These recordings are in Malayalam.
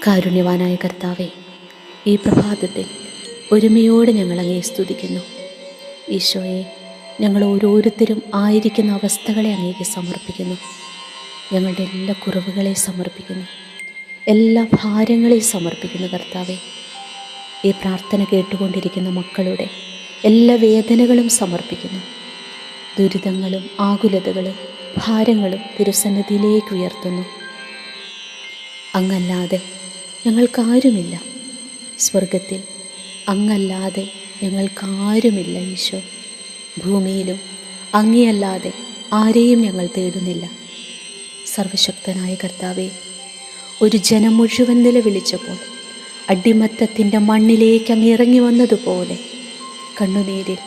കാരുണ്യവാനായ കർത്താവെ, ഈ പ്രഭാതത്തിൽ ഒരുമയോടെ ഞങ്ങൾ അങ്ങയെ സ്തുതിക്കുന്നു. ഈശോയെ, ഞങ്ങൾ ഓരോരുത്തരും ആയിരിക്കുന്ന അവസ്ഥകളെ അങ്ങേക്ക് സമർപ്പിക്കുന്നു. ഞങ്ങളുടെ എല്ലാ കുറവുകളെ സമർപ്പിക്കുന്നു, എല്ലാ ഭാരങ്ങളെ സമർപ്പിക്കുന്നു. കർത്താവെ, ഈ പ്രാർത്ഥന കേട്ടുകൊണ്ടിരിക്കുന്ന മക്കളുടെ എല്ലാ വേദനകളും സമർപ്പിക്കുന്നു. ദുരിതങ്ങളും ആകുലതകളും ഭാരങ്ങളും തിരുസന്നിധിയിലേക്ക് ഉയർത്തുന്നു. അങ്ങല്ലാതെ ഞങ്ങൾക്കാരുമില്ല. സ്വർഗത്തിൽ അങ്ങല്ലാതെ ഞങ്ങൾക്കാരുമില്ല ഈശോ. ഭൂമിയിലും അങ്ങയല്ലാതെ ആരെയും ഞങ്ങൾ തേടുന്നില്ല. സർവശക്തനായ കർത്താവെ, ഒരു ജനം മുഴുവൻ നിലവിളിച്ചപ്പോൾ അടിമത്തത്തിൻ്റെ മണ്ണിലേക്ക് അങ്ങ് ഇറങ്ങി വന്നതുപോലെ കണ്ണുനീരിൽ,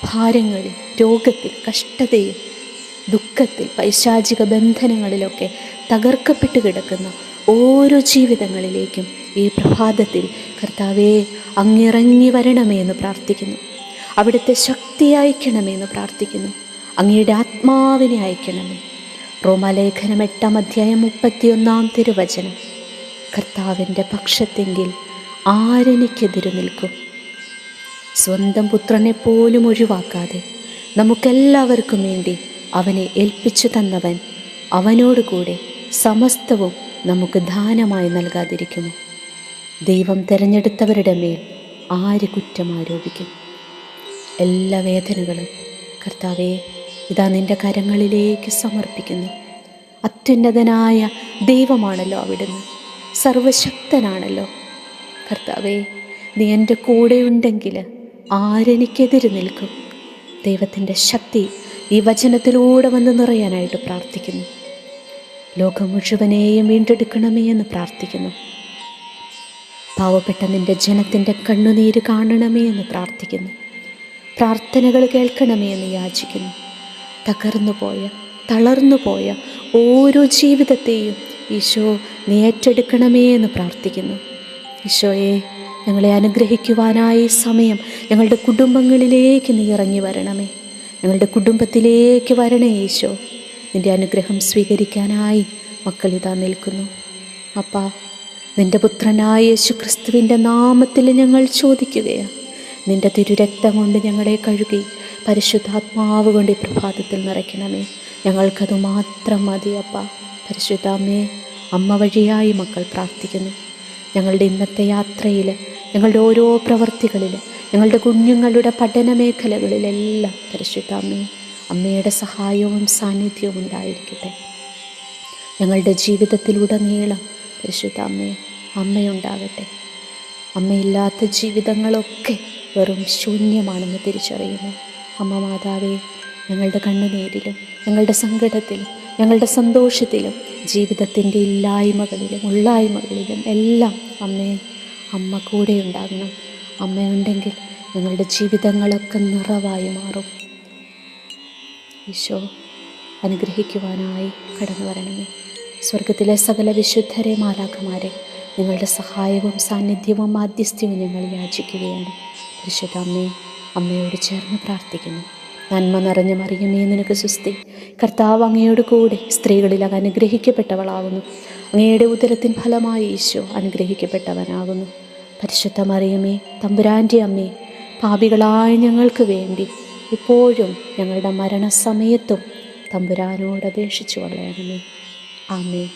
ഭാരങ്ങളിൽ, രോഗത്തിൽ, കഷ്ടതയിൽ, ദുഃഖത്തിൽ, പൈശാചിക ബന്ധനങ്ങളിലൊക്കെ തകർക്കപ്പെട്ട് കിടക്കുന്ന ഓരോ ജീവിതങ്ങളിലേക്കും ഈ പ്രഭാതത്തിൽ കർത്താവേ അങ്ങിറങ്ങി വരണമേ എന്ന് പ്രാർത്ഥിക്കുന്നു. അവിടുത്തെ ശക്തി അയക്കണമേ എന്ന് പ്രാർത്ഥിക്കുന്നു. അങ്ങയുടെ ആത്മാവിനെ അയക്കണമേ. റോമാലേഖനം 8-31 തിരുവചനം. കർത്താവിൻ്റെ പക്ഷത്തെങ്കിൽ ആരെനിക്കെതിരെ നിൽക്കും? സ്വന്തം പുത്രനെ പോലും ഒഴിവാക്കാതെ നമുക്കെല്ലാവർക്കും വേണ്ടി അവനെ ഏൽപ്പിച്ചു തന്നവൻ അവനോടുകൂടെ സമസ്തവും നമുക്ക് ദാനമായി നൽകാതിരിക്കുമോ? ദൈവം തിരഞ്ഞെടുത്തവരുടെ മേൽ ആര് കുറ്റം ആരോപിക്കും? എല്ലാ വേദനകളും കർത്താവേ ഇതാ നിൻ്റെ കരങ്ങളിലേക്ക് സമർപ്പിക്കുന്നു. അത്യുന്നതനായ ദൈവമാണല്ലോ അവിടുന്ന്, സർവശക്തനാണല്ലോ കർത്താവേ. നീ എൻ്റെ കൂടെ ഉണ്ടെങ്കിൽ ആരെനിക്കെതിരെ നിൽക്കും? ദൈവത്തിൻ്റെ ശക്തി ഈ വചനത്തിലൂടെ വന്ന് നിറയാനായിട്ട് പ്രാർത്ഥിക്കുന്നു. ലോകം മുഴുവനെയും വീണ്ടെടുക്കണമേ എന്ന് പ്രാർത്ഥിക്കുന്നു. പാവപ്പെട്ട നിൻ്റെ ജനത്തിൻ്റെ കണ്ണുനീര് കാണണമേ എന്ന് പ്രാർത്ഥിക്കുന്നു. പ്രാർത്ഥനകൾ കേൾക്കണമേ എന്ന് യാചിക്കുന്നു. തളർന്നു പോയ ഓരോ ജീവിതത്തെയും ഈശോ നീ ഏറ്റെടുക്കണമേ എന്ന് പ്രാർത്ഥിക്കുന്നു. ഈശോയെ, ഞങ്ങളെ അനുഗ്രഹിക്കുവാനായി സമയം ഞങ്ങളുടെ കുടുംബങ്ങളിലേക്ക് നീ ഇറങ്ങി വരണമേ. ഞങ്ങളുടെ കുടുംബത്തിലേക്ക് വരണേ ഈശോ. നിൻ്റെ അനുഗ്രഹം സ്വീകരിക്കാനായി മക്കളിതാ നിൽക്കുന്നു. അപ്പാ, നിൻ്റെ പുത്രനായ യേശു ക്രിസ്തുവിൻ്റെ നാമത്തിൽ ഞങ്ങൾ ചോദിക്കുകയാണ്. നിൻ്റെ തിരുരക്തം കൊണ്ട് ഞങ്ങളെ കഴുകി പരിശുദ്ധാത്മാവ് കൊണ്ട് ഈ പ്രഭാതത്തിൽ നിറയ്ക്കണമേ. ഞങ്ങൾക്കത് മാത്രം മതി അപ്പാ. പരിശുദ്ധാമ്മേ, അമ്മ വഴിയായി മക്കൾ പ്രാർത്ഥിക്കുന്നു. ഞങ്ങളുടെ ഇന്നത്തെ യാത്രയിൽ, ഞങ്ങളുടെ ഓരോ പ്രവൃത്തികളിൽ, ഞങ്ങളുടെ കുഞ്ഞുങ്ങളുടെ പഠന മേഖലകളിലെല്ലാം പരിശുദ്ധാമ്മേ അമ്മയുടെ സഹായവും സാന്നിധ്യവും ഉണ്ടായിരിക്കട്ടെ. ഞങ്ങളുടെ ജീവിതത്തിലുടനീളം പരിശുദ്ധാമ്മേ അമ്മയുണ്ടാകട്ടെ. അമ്മയില്ലാത്ത ജീവിതങ്ങളൊക്കെ വെറും ശൂന്യമാണെന്ന് തിരിച്ചറിയുന്നു. അമ്മ മാതാവേ, ഞങ്ങളുടെ കണ്ണുനീരിലും ഞങ്ങളുടെ സങ്കടത്തിലും ഞങ്ങളുടെ സന്തോഷത്തിലും ജീവിതത്തിൻ്റെ ഇല്ലായ്മകളിലും ഉള്ളായ്മകളിലും എല്ലാം അമ്മ കൂടെ ഉണ്ടാകണം. അമ്മയുണ്ടെങ്കിൽ ഞങ്ങളുടെ ജീവിതങ്ങളൊക്കെ നിറവായി മാറും. ഈശോ അനുഗ്രഹിക്കുവാനായി കടന്നു വരണമേ. സ്വർഗത്തിലെ സകല വിശുദ്ധരെ, മാലാഖമാരെ, നിങ്ങളുടെ സഹായവും സാന്നിധ്യവും മാധ്യസ്ഥ്യവും ഞങ്ങൾ യാചിക്കുകയാണ്. പരിശുദ്ധ അമ്മയോട് ചേർന്ന് പ്രാർത്ഥിക്കുന്നു. നന്മ നിറഞ്ഞ മറിയമേ, നിനക്ക് സുസ്തി, കർത്താവ് അങ്ങയോട് കൂടെ സ്ത്രീകളിൽ അങ്ങ് അനുഗ്രഹിക്കപ്പെട്ടവളാകുന്നു. അങ്ങയുടെ ഉദരത്തിൻ ഫലമായി ഈശോ അനുഗ്രഹിക്കപ്പെട്ടവനാകുന്നു. പരിശുദ്ധ മറിയമേ, തമ്പുരാൻ്റെ അമ്മേ, പാപികളായ ഞങ്ങൾക്ക് വേണ്ടി ഇപ്പോഴും ഞങ്ങളുടെ മരണസമയത്തും തമ്പുരാനോട് അപേക്ഷിച്ചു കൊള്ളണമേ. ആമേൻ.